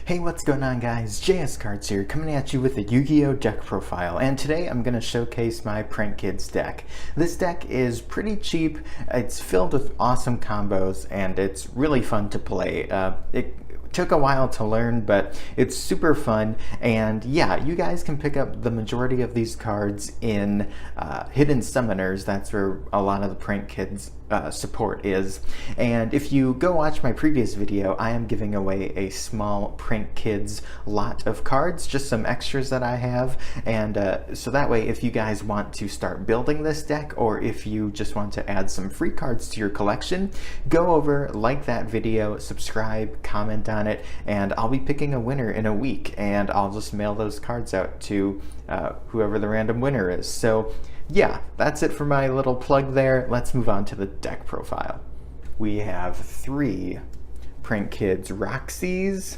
Hey, what's going on guys? JS Cards here, coming at you with a Yu-Gi-Oh! Deck profile, and today I'm going to showcase my Prank Kids deck. This deck is pretty cheap, it's filled with awesome combos, and it's really fun to play. It took a while to learn, but it's super fun, and yeah, you guys can pick up the majority of these cards in Hidden Summoners. That's where a lot of the Prank Kids support is. And if you go watch my previous video, I am giving away a small Prank Kids lot of cards, just some extras that I have, and so that way if you guys want to start building this deck, or if you just want to add some free cards to your collection, go over, like that video, subscribe, comment on it, and I'll be picking a winner in a week, and I'll just mail those cards out to whoever the random winner is. So yeah, that's it for my little plug there. Let's move on to the deck profile. We have 3 Prank Kids Roxys,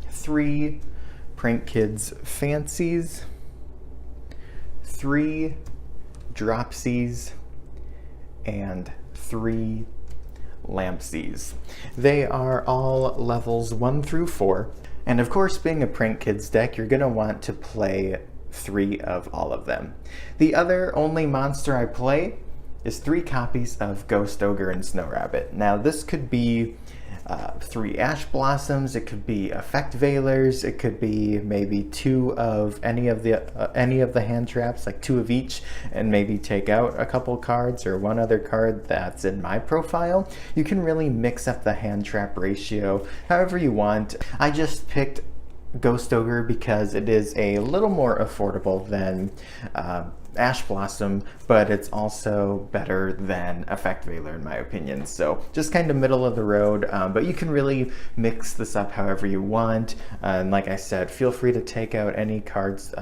3 Prank Kids Fancies, 3 Dropsies, and 3 Lampsies. They are all levels 1 through 4. And of course, being a Prank Kids deck, you're gonna want to play 3 of all of them. The other only monster I play is 3 copies of Ghost Ogre and Snow Rabbit. Now this could be 3 Ash Blossoms, it could be Effect Veilers, it could be maybe 2 of any of the hand traps, like 2 of each, and maybe take out a couple cards or 1 other card that's in my profile. You can really mix up the hand trap ratio however you want. I just picked Ghost Ogre because it is a little more affordable than Ash Blossom, but it's also better than Effect Veiler in my opinion. So just kind of middle of the road, but you can really mix this up however you want. And like I said, feel free to take out any cards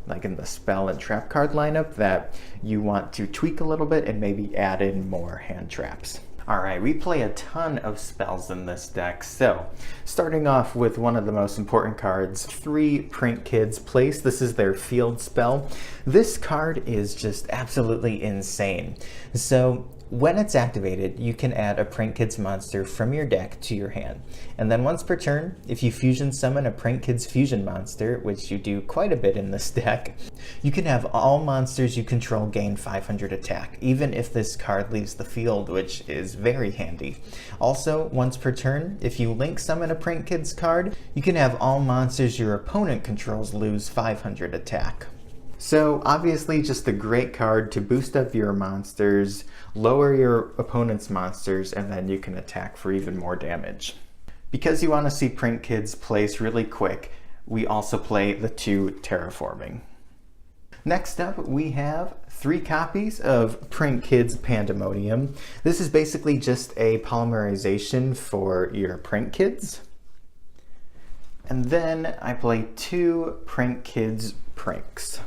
like in the spell and trap card lineup that you want to tweak a little bit and maybe add in more hand traps. Alright, we play a ton of spells in this deck, so starting off with one of the most important cards, 3 Prank Kids Place. This is their field spell. This card is just absolutely insane. So when it's activated, you can add a Prank Kids monster from your deck to your hand. And then once per turn, if you fusion summon a Prank Kids fusion monster, which you do quite a bit in this deck, you can have all monsters you control gain 500 attack, even if this card leaves the field, which is very handy. Also, once per turn, if you link summon a Prank Kids card, you can have all monsters your opponent controls lose 500 attack. So obviously just a great card to boost up your monsters, lower your opponent's monsters, and then you can attack for even more damage. Because you want to see Prank Kids Place really quick, we also play the 2 Terraforming. Next up, we have 3 copies of Prank Kids Pandemonium. This is basically just a polymerization for your Prank Kids. And then I play 2 Prank Kids Pranks.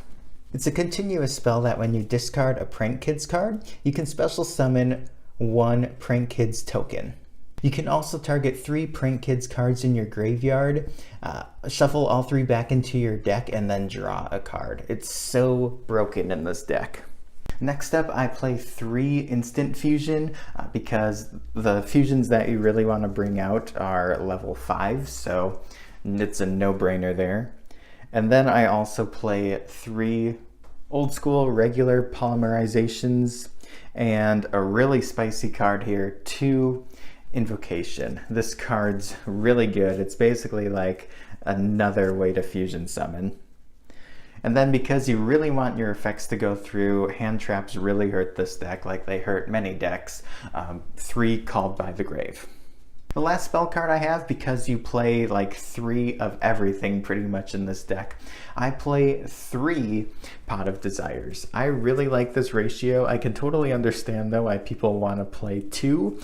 It's a continuous spell that when you discard a Prank Kids card, you can special summon 1 Prank Kids token. You can also target 3 Prank Kids cards in your graveyard, shuffle all 3 back into your deck, and then draw a card. It's so broken in this deck. Next up, I play 3 Instant Fusion because the fusions that you really want to bring out are level 5, so it's a no-brainer there. And then I also play 3 old school regular polymerizations and a really spicy card here, 2 Invocation. This card's really good. It's basically like another way to fusion summon. And then because you really want your effects to go through, hand traps really hurt this deck like they hurt many decks, 3 Called by the Grave. The last spell card I have, because you play like 3 of everything pretty much in this deck, I play 3 Pot of Desires. I really like this ratio. I can totally understand though why people want to play 2.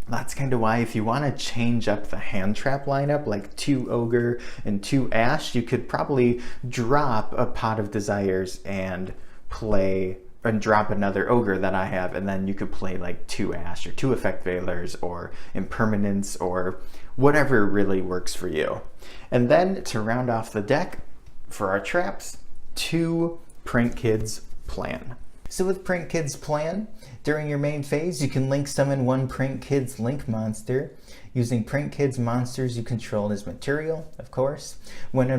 That's kind of why if you want to change up the hand trap lineup, like 2 Ogre and 2 Ash, you could probably drop a Pot of Desires and play and drop another Ogre that I have, and then you could play like 2 Ash or 2 Effect Veilers or Impermanence or whatever really works for you. And then to round off the deck for our traps, 2 Prank Kids Plan. So with Print Kid's plan, during your main phase, you can link summon one Print Kid's Link monster. Using Print Kid's monsters you control as material, of course. When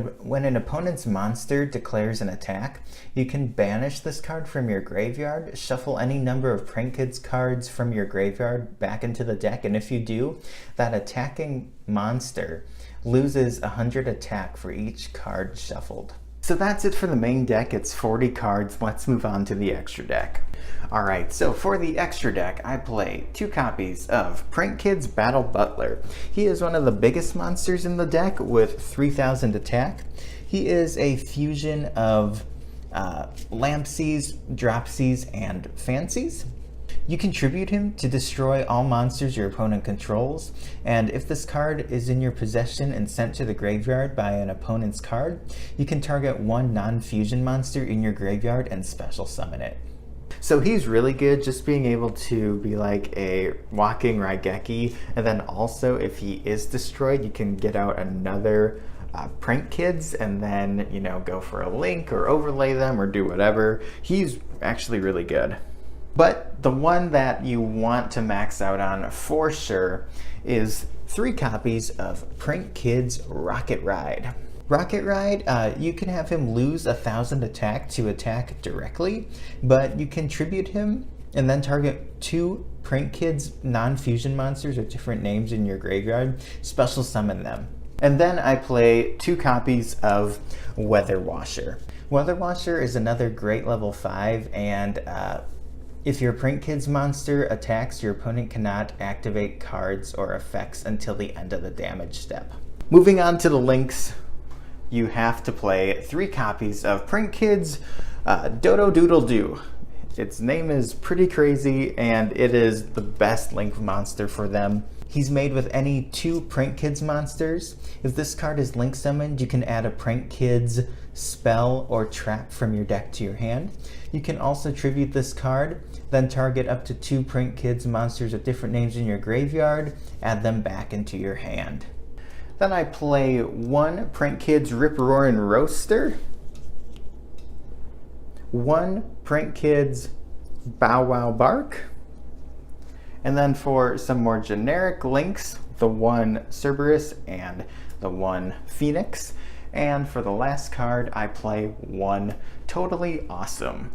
an opponent's monster declares an attack, you can banish this card from your graveyard, shuffle any number of Print Kid's cards from your graveyard back into the deck, and if you do, that attacking monster loses 100 attack for each card shuffled. So that's it for the main deck. It's 40 cards. Let's move on to the extra deck. Alright, so for the extra deck, I play 2 copies of Print Kid's Battle Butler. He is one of the biggest monsters in the deck with 3000 attack. He is a fusion of Lampseas, Dropseas, and Fancies. You can tribute him to destroy all monsters your opponent controls, and if this card is in your possession and sent to the graveyard by an opponent's card, you can target one non-fusion monster in your graveyard and special summon it. So he's really good, just being able to be like a walking Raigeki, and then also if he is destroyed, you can get out another Print Kids and then, you know, go for a link or overlay them or do whatever. He's actually really good. But the one that you want to max out on for sure is 3 copies of Print Kid's Rocket Ride. Rocket Ride, you can have him lose 1000 attack to attack directly, but you can tribute him and then target 2 Print Kids non-fusion monsters with different names in your graveyard, special summon them. And then I play 2 copies of Weather Washer. Weather Washer is another great level 5, and if your Print Kids monster attacks, your opponent cannot activate cards or effects until the end of the damage step. Moving on to the links, you have to play 3 copies of Print Kids Dodo Doodle Doo. Its name is pretty crazy, and it is the best link monster for them. He's made with any 2 Print Kids monsters. If this card is link summoned, you can add a Print Kids spell or trap from your deck to your hand. You can also tribute this card, then target up to 2 Print Kids monsters with different names in your graveyard, add them back into your hand. Then I play 1 Print Kids Rip Roarin' Roaster, 1 Print Kids Bow Wow Bark, and then for some more generic links, the 1 Cerberus and the 1 Phoenix. And for the last card, I play 1 Totally Awesome.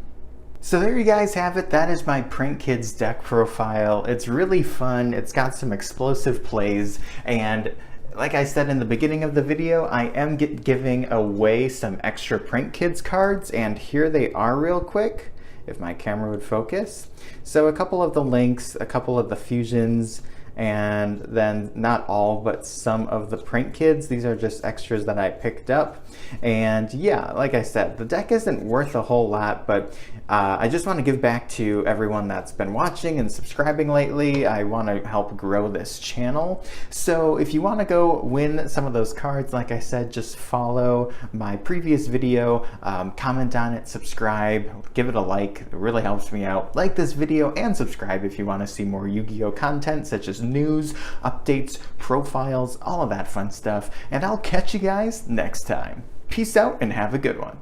So there you guys have it. That is my Print Kids deck profile. It's really fun. It's got some explosive plays, and like I said in the beginning of the video, I am giving away some extra Print Kids cards, and here they are real quick, if my camera would focus. So a couple of the links, a couple of the fusions, and then not all, but some of the Print Kids. These are just extras that I picked up. And yeah, like I said, the deck isn't worth a whole lot, but I just want to give back to everyone that's been watching and subscribing lately. I want to help grow this channel. So if you want to go win some of those cards, like I said, just follow my previous video, comment on it, subscribe, give it a like. It really helps me out. Like this video and subscribe if you want to see more Yu-Gi-Oh content, such as news, updates, profiles, all of that fun stuff. And I'll catch you guys next time. Peace out and have a good one.